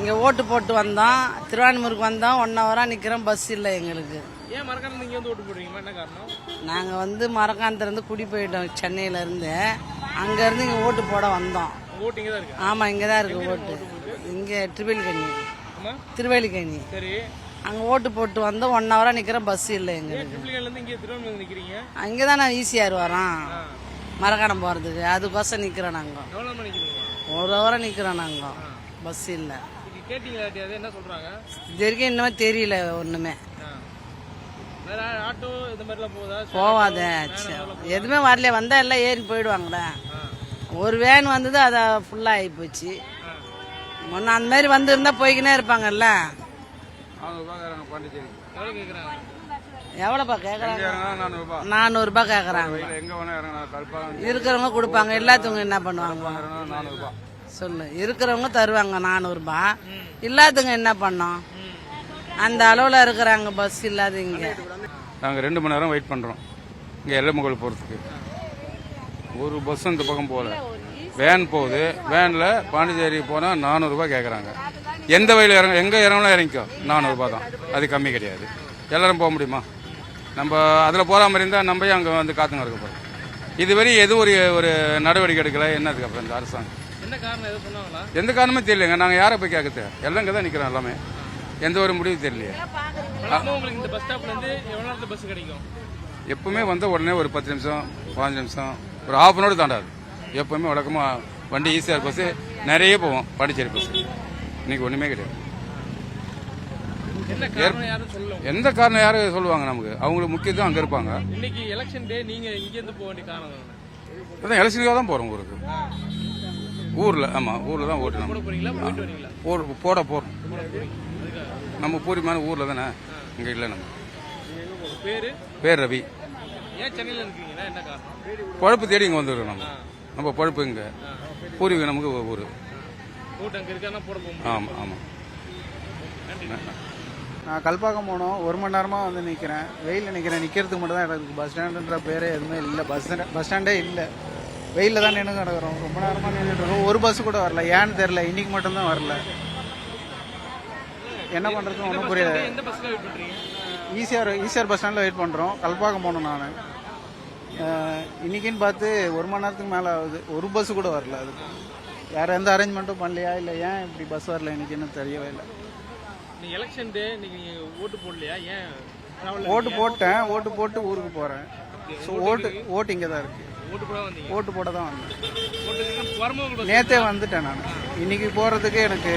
இங்கே ஓட்டு போட்டு வந்தோம், திருவான்மூருக்கு வந்தோம். 1 ஹவராக நிற்கிறோம், பஸ் இல்லை எங்களுக்கு. ஏன் மரக்காணத்துல இங்கே வந்து ஓட்டு போடுறீங்களா? என்ன காரணம்? நாங்கள் வந்து மரக்காணத்துலேருந்து குடி போயிட்டோம், சென்னையிலேருந்து. அங்கேருந்து இங்கே ஓட்டு போட வந்தோம். ஓட்டு இங்கே தான் இருக்கு. ஆமாம், இங்கே தான் இருக்குது ஓட்டு. இங்கே திருவேலிக்கணி. சரி, அங்கே ஓட்டு போட்டு வந்தோம். 1 ஹவராக நிற்கிறோம், பஸ் இல்லை எங்களுக்கு. ட்ரிபிள்கேன்லேருந்து இங்கே திருவான்மூர் நிற்கிறீங்க? அங்கே தான் நான் ஈஸியாக வரோம் மரக்காணம் போகிறதுக்கு. அதுக்கோசம் நிற்கிறோம் நாங்கள். எவ்வளோ நேரம் நிற்கிறீங்க? 1 ஹவராக நிற்கிறோம் நாங்கள், பஸ் இல்லை. கேட்டீங்களா? என்ன சொல்கிறாங்க? இது வரைக்கும் இன்னுமே தெரியல ஒன்றுமே. வேற ஆட்டோ இந்த மாதிரிலாம் போவாத எதுவுமே வரல. வந்தால் எல்லாம் ஏறி போயிடுவாங்களே. ஒரு வேன் வந்தது, அதை ஃபுல்லாக ஆகி போச்சு. முன்ன அந்த மாதிரி வந்துருந்தா போய்க்கினே இருப்பாங்கல்ல. எவ்வளோப்பா கேட்குறாங்க? 400 ரூபாய் கேட்குறாங்க. இருக்கிறவங்க கொடுப்பாங்க, எல்லாத்துக்கும் என்ன பண்ணுவாங்க சொல்லு? இருக்கிறவங்க தருவாங்க 400 ரூபாய், இல்லாதவங்க என்ன பண்ணோம்? அந்த அளவில் இருக்கிறாங்க பஸ் இல்லாதவங்க. நாங்கள் 2 மணி நேரம் வெயிட் பண்ணுறோம் இங்கே எல்லமுகல் போகிறதுக்கு. ஒரு பஸ்ஸும் இந்த பக்கம் போகல. வேன் போகுது, வேனில் பாண்டிச்சேரி போனால் 400 ரூபாய் கேட்குறாங்க. எந்த வழியில் எங்கே இறங்கலாம் இறங்கிக்கோ, 400 ரூபாய் தான். அது கம்மி கிடையாது. எல்லோரும் போக முடியுமா? நம்ம அதில் போகிற மாதிரி இருந்தால் நம்ம அங்கே வந்து காத்துங்க இருக்க போகிறோம். இதுவரை எதுவும் ஒரு நடவடிக்கை எடுக்கலை. என்னதுக்கு அப்புறம் இந்த அரசாங்கம் என்ன காரணம்? எதுவும் சொன்னாங்களா? எந்த காரணமே தெரியலங்க. நாங்கள் யாரை போய் கேட்குறது? எல்லாம் இங்கே தான் நிற்கிறோம். எல்லாமே எந்த ஒரு முடிவு தெரியலையே. உங்களுக்கு இந்த பஸ் ஸ்டாப்லேருந்து எவ்வளோ நேரத்தில் பஸ் கிடைக்கும்? எப்பவுமே வந்த உடனே ஒரு 10 நிமிஷம் 15 நிமிஷம் ஒரு ½ அன் ஹவர் தாண்டாது. எப்பவுமே வழக்கமாக வண்டி ஈஸியாக பஸ்ஸு நிறைய போவோம். பாண்டிச்சேரி பஸ் இன்னைக்கு ஒன்றுமே கிடையாது. எந்த காரணம் யாரும் சொல்லுவாங்க நமக்கு? அவங்களுக்கு முக்கியத்துவம் அங்கே இருப்பாங்க. இன்னைக்கு எலெக்ஷன் டே, நீங்கள் இங்கேருந்து போக வேண்டிய காரணம்? அதான் எலெக்ஷனுக்காக தான் போகிறோம் ஊருக்கு. ஊரில், ஆமாம், ஊரில் தான் ஓட்டு. நம்ம போகிறோம். நம்ம பூரிமான ஊரில் தானே, இங்கே இல்லை. நம்ம பேர் ரவி. ஏன் சென்னையில் இருக்கீங்களா? என்ன காரணம்? பழப்பு தேடி இங்கே வந்துடுறோம். நம்ம பழப்பு இங்கே பூர்வீகம், நமக்கு ஊர். ஆமாம் ஆமாம். நான் கல்பாக்கம் போனோம். 1 மணி நேரமாக வந்து நிற்கிறேன், வெயிலில் நிற்கிறேன். நிற்கிறதுக்கு மட்டும் தான் எனக்கு பஸ் ஸ்டாண்டுன்ற பேரே எதுவுமே இல்லை. பஸ் ஸ்டாண்டே இல்லை. வெயிலில் தான் நின்று கிடக்கிறோம். ரொம்ப நேரமாக நின்றுட்டுருக்கோம். ஒரு பஸ் கூட வரல. ஏன்னு தெரில, இன்னைக்கு மட்டும்தான் வரல. என்ன பண்ணுறதுன்னு ஒன்றும் புரியல. ஈசிஆர் பஸ் ஸ்டாண்டில் வெயிட் பண்ணுறோம். கல்பாக்கம் போனோம் நான். இன்னைக்குன்னு பார்த்து 1 மணி நேரத்துக்கு மேலே ஆகுது. ஒரு பஸ் கூட வரல. அதுக்கு வேறு எந்த அரேஞ்ச்மெண்ட்டும் பண்ணலையா, இல்லை ஏன் இப்படி பஸ் வரல இன்னைக்குன்னு தெரியவே இல்லை. எலெக்ஷன் டே இன்னைக்கு ஓட்டு போடலையா? ஏன்? ஓட்டு போட்டேன். ஓட்டு போட்டு ஊருக்கு போகிறேன். ஸோ ஓட்டு இங்கே தான் இருக்குது. ஓட்டு போட தான் வந்தேன். நேற்றே வந்துட்டேன் நான். இன்னைக்கு போகிறதுக்கு எனக்கு